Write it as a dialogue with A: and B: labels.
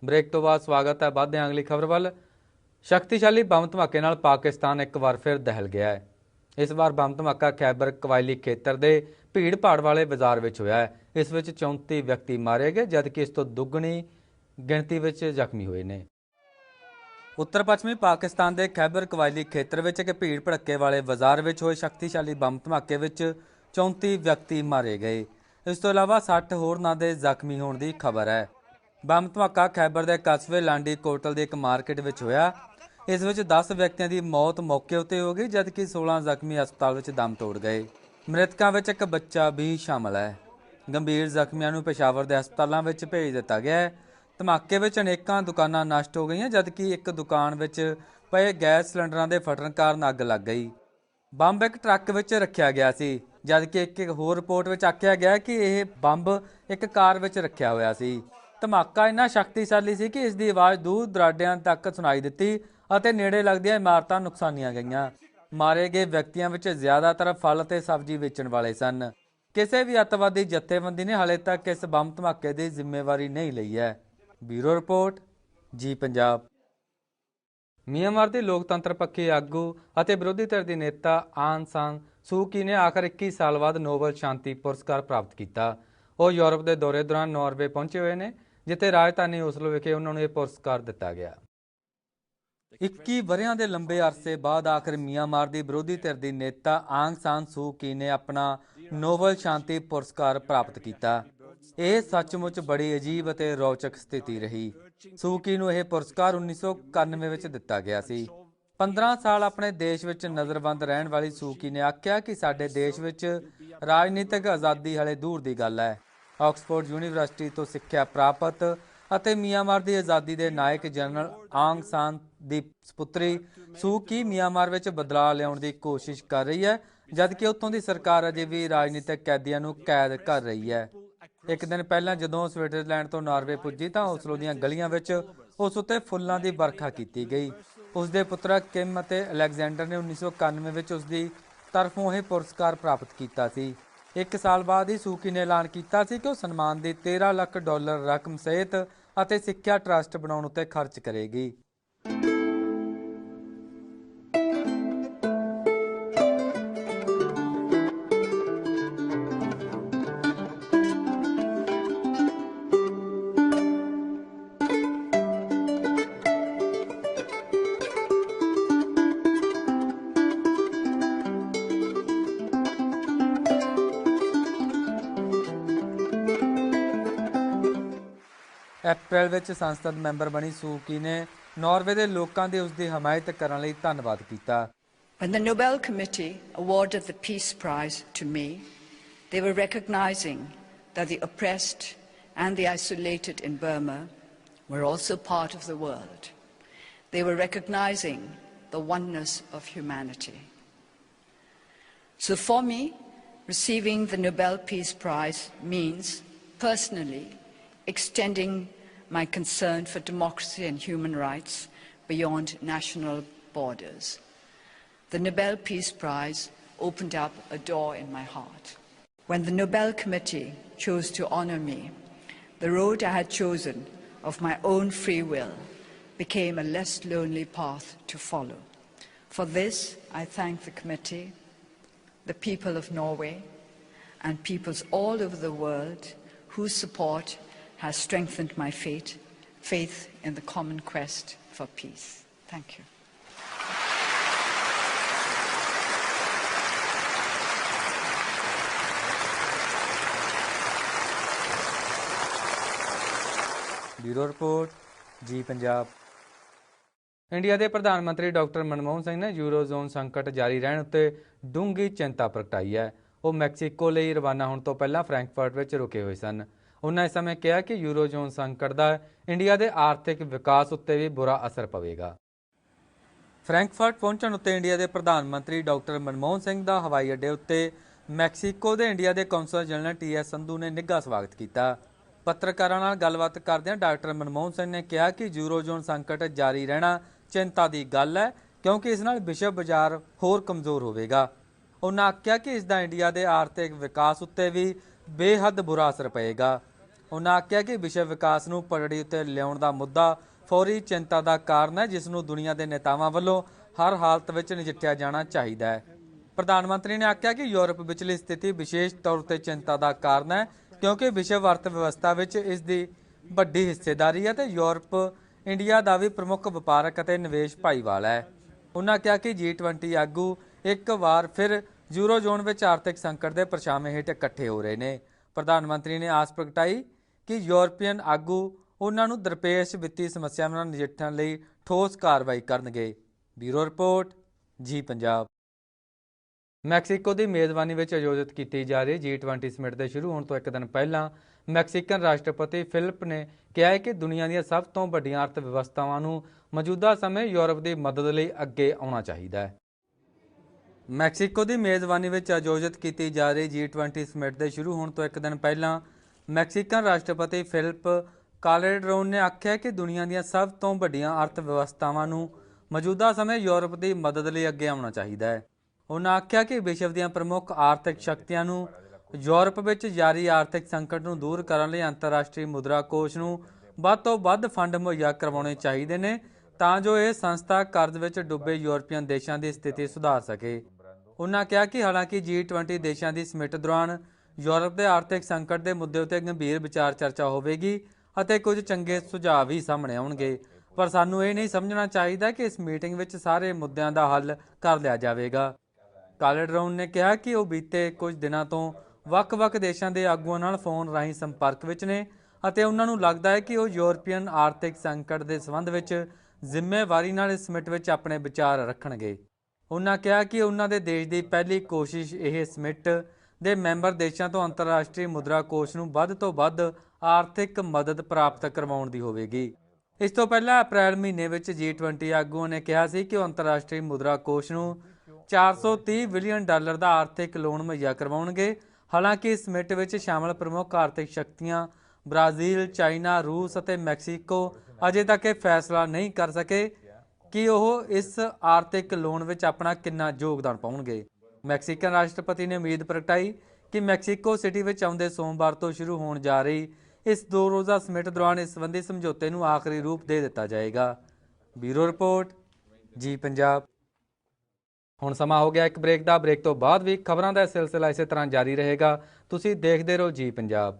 A: Break तो बाद स्वागत है। बढ़ते हैं अगली खबर वाल। शक्तिशाली बम धमाके नाल पाकिस्तान एक बार फिर दहल गया है। इस बार बम धमाका खैबर कबायली खेतर के भीड़ भाड़ वाले बाजार में होया है। इस विच 34 व्यक्ति मारे गए जबकि इस तो दुगनी गिणती में जख्मी हुए ने। उत्तर पश्चिमी पाकिस्तान के खैबर कबायली खेतर में एक भीड़ भड़के वाले बाजार में होए शक्तिशाली बम धमाके 34 व्यक्ति मारे गए। इस तो इलावा 60 होरनां दे जख्मी होने की खबर है। बम धमाका खैबर के कस्बे लांडी कोटल की एक मार्केट में होया। इस विच 10 व्यक्तियों की मौत मौके उत्ते हो गई जबकि 16 जख्मी हस्पताल में दम तोड़ गए। मृतकों में एक बच्चा भी शामिल है। गंभीर जख्मियों को पेशावर के हस्पतालों में भेज दिता गया है। धमाके में अनेकों दुकानां नष्ट हो गई जबकि एक दुकान में पे गैस सिलेंडर के फटन कारण अग लग गई। बंब एक ट्रक में रखा गया सी जबकि एक होर रिपोर्ट में आख्या गया कि यह बंब एक कार में रखा हुआ सी। धमाका इन्ना शक्तिशाली सी कि इसकी आवाज़ दूर दराडिਆਂ तक सुनाई दी और नेड़े लगदियां इमारतां नुकसानियां गईयां। मारे गए व्यक्तियों में ज़्यादातर फल ते सब्जी बेचण वाले सन। किसी भी अतवादी जथेबंदी ने हाले तक इस बम धमाके की जिम्मेवारी नहीं ली है। ब्यूरो रिपोर्ट जी पंजाब। म्यांमार की लोकतंत्र पक्षी आगू और विरोधी धिर की नेता आन सान सू की ने आखिर 21 साल बाद नोबल शांति पुरस्कार प्राप्त किया। वो यूरोप के दौरे दौरान नॉर्वे पहुंचे हुए हैं जिथे राजधानी ओसलो विखे उन्होंने यह पुरस्कार दिता गया। 21 वरियां के लंबे अरसे बाद आखिर म्यांमार की विरोधी धिर की नेता आंग सान सू की ने अपना नोबल शांति पुरस्कार प्राप्त किया। यह सचमुच बड़ी अजीब और रोचक स्थिति रही। सू की नूं यह पुरस्कार 1991 में दिता गया सी। 15 साल अपने देश में नज़रबंद रहने वाली सू की ने आख्या कि साडे देश में राजनीतिक आज़ादी हले दूर की गल है। ऑक्सफोर्ड यूनीवर्सिटी तो सिक्ख्या प्राप्त ਅਤੇ म्यांमार की आज़ादी के नायक जनरल आंग सान की सुपुत्री सू की म्यांमार में बदलाव लियाउण की कोशिश कर रही है जबकि उत्तों की सरकार अजे भी राजनीतिक कैदियों को कैद कर रही है। एक दिन पहला जदों स्विट्जरलैंड तो नॉर्वे पुजी तो ओसलो दीआं गलियां विच उस उत्ते फुल्लां की बरखा की गई। उसके पुत्रा किम ਅਤੇ अलैगजेंडर ने 1991 में उसकी तरफों यह पुरस्कार प्राप्त किया सी। एक साल बाद ही सूकी ने ऐलान किया कि वह सन्मान की $13 लाख रकम सहित और सिक्ख्या ट्रस्ट बनाने उत्ते खर्च करेगी। अप्रैल में संसद मैंबर बनी सू की ने नॉर्वे के लोगों की उसकी हमायत करने लई धन्नवाद किया।
B: When the Nobel Committee awarded the Peace Prize to me, they were recognizing that the oppressed and the isolated in Burma were also part of the world. They were recognizing the oneness of humanity. So for me, receiving the Nobel Peace Prize means personally extending my concern for democracy and human rights beyond national borders. The Nobel Peace Prize opened up a door in my heart. When the Nobel Committee chose to honor me, the road I had chosen of my own free will became a less lonely path to follow. For this, I thank the committee, the people of Norway, and peoples all over the world whose support has strengthened my faith in the common quest for peace. Thank you.
A: Bureau report जी Punjab. India के प्रधानमंत्री doctor Manmohan Singh ने eurozone संकट जारी रहने उत्ते डूंगी चिंता प्रगटाई है। वो मैक्सीको लिए रवाना होने तो पहला फ्रैंकफर्ट में रुके हुए सन। उन्होंने इस समय कहा कि यूरोजोन संकट का इंडिया के आर्थिक विकास उत्ते भी बुरा असर पवेगा। फ्रैंकफर्ट पहुंचने उत्ते इंडिया के प्रधानमंत्री डॉक्टर मनमोहन सिंह का हवाई अड्डे उत्ते मैक्सीको के इंडिया के कौंसल जनरल TS संधू ने निघा स्वागत किया। पत्रकारों नाल गलबात करदे डॉक्टर मनमोहन सिंह ने कहा कि यूरोजोन संकट जारी रहना चिंता की गल है क्योंकि इस नाल विश्व बाजार होर कमज़ोर होवेगा। उन्होंने आख्या कि इसका इंडिया के आर्थिक विकास उत्ते भी बेहद बुरा असर पएगा। उन्होंने आख्या कि विश्व विकास नूं पटड़ी उत्ते लियाउण दा मुद्दा फौरी चिंता का कारण है, जिस नूं दुनिया के नेतावां वल्लों हर हालत विच नजिठिया जाना चाहिए है। प्रधानमंत्री ने आख्या कि यूरोप विचली स्थिति विशेष तौर पर चिंता का कारण है, क्योंकि विश्व अर्थव्यवस्था विच इस दी वड्डी हिस्सेदारी है ते यूरोप इंडिया का भी प्रमुख वपारक अते निवेश भाईवाल है। उन्होंने कहा कि G20 आगू एक बार फिर यूरो जोन में आर्थिक संकट के परछावे हेठ इकट्ठे हो रहे हैं। प्रधानमंत्री ने आस प्रगटाई कि यूरोपीयन आगू उन्होंने दरपेश वित्तीय समस्यावां नाल नजिठण लई ठोस कार्रवाई करनगे। ब्यूरो रिपोर्ट जी पंजाब। मैक्सीको की मेज़बानी में आयोजित की जा रही G20 समिट के शुरू होने तो एक दिन पहला मैक्सीकन राष्ट्रपति फिलिप ने कहा है कि दुनिया दी सब तो वड्डियां अर्थव्यवस्थावां नूं मौजूदा समय यूरोप की मदद लई अगे आउणा चाहिए है। मैक्सीको की मेज़बानी में आयोजित की जा रही G20 समिट के शुरू होने तो एक दिन पहला मैक्सीकन राष्ट्रपति फिलिप कालेडरोन ने आख्या कि दुनिया दी सब तो वड्डियां अर्थव्यवस्थावां नूं मौजूदा समय यूरोप की मदद लई अगे आउणा चाहिए है। उन्होंने आख्या कि विश्व ਦੀਆਂ प्रमुख आर्थिक शक्तियां नूं यूरोप ਵਿੱਚ ਜਾਰੀ आर्थिक संकट ਨੂੰ दूर ਕਰਨ ਲਈ अंतरराष्ट्रीय मुद्रा कोष ਨੂੰ ਵੱਧ ਤੋਂ ਵੱਧ फंड ਮੁਹੱਈਆ ਕਰਵਾਉਣੇ ਚਾਹੀਦੇ ਨੇ ਤਾਂ ਜੋ ਇਹ ਸੰਸਥਾ ਕਰਜ਼ ਵਿੱਚ ਡੁੱਬੇ ਯੂਰਪੀਅਨ ਦੇਸ਼ਾਂ ਦੀ ਸਥਿਤੀ ਸੁਧਾਰ ਸਕੇ। उन्होंने कहा कि हालांकि G20 देशों की समिट दौरान यूरोप के आर्थिक संकट के मुद्दे उत्ते गंभीर विचार चर्चा होगी और कुछ चंगे सुझाव भी सामने आउणगे, पर सानू ये नहीं समझना चाहिए कि इस मीटिंग में सारे मुद्दों का हल कर लिया जाएगा। कालेडरोन ने कहा कि वह बीते कुछ दिनों तो ਵੱਖ-ਵੱਖ देशों के आगुआं नाल फोन राही संपर्क विच ने ਅਤੇ ਉਹਨਾਂ ਨੂੰ लगता है कि वह यूरोपीयन आर्थिक संकट के संबंध ਵਿੱਚ जिम्मेवारी नाल इस समिट ਵਿੱਚ ਆਪਣੇ विचार रखणगे। उन्होंने कहा कि उन्होंने देश की पहली कोशिश यह समिट के मैंबर देशों तो अंतरराष्ट्रीय मुद्रा कोष ਨੂੰ ਵੱਧ ਤੋਂ ਵੱਧ आर्थिक मदद प्राप्त करवाउण दी होवेगी। इस तो पहला अप्रैल महीने ਵਿੱਚ G20 आगुआं ने कहा ਸੀ कि अंतरराष्ट्रीय मुद्रा कोष ਨੂੰ $430 बिलियन का आर्थिक लोन मुहैया करवाउणगे। हालांकि इस समिट ਵਿੱਚ शामिल प्रमुख आर्थिक शक्तियां ब्राजील, चाइना, रूस और मैक्सीको अजे तक यह फैसला नहीं कर सके कि वह इस आर्थिक लोन ਵਿੱਚ अपना कितना योगदान पाउणगे। मैक्सीकन राष्ट्रपति ने उम्मीद प्रगटाई कि मैक्सीको सिटी ਵਿੱਚ आउंदे सोमवार तो शुरू होने जा रही इस 2 रोज़ा समिट दौरान इस संबंधी समझौते ਨੂੰ आखिरी रूप दे दिता जाएगा। ब्यूरो रिपोर्ट जी पंजाब। ਹੁਣ ਸਮਾਂ ਹੋ ਗਿਆ ਇੱਕ ਬ੍ਰੇਕ ਦਾ। ਬ੍ਰੇਕ ਤੋਂ ਬਾਅਦ ਵੀ ਖਬਰਾਂ ਦਾ ਸਿਲਸਿਲਾ ਇਸੇ ਤਰ੍ਹਾਂ ਜਾਰੀ ਰਹੇਗਾ। ਤੁਸੀਂ ਦੇਖਦੇ ਰਹੋ ਜੀ ਪੰਜਾਬ।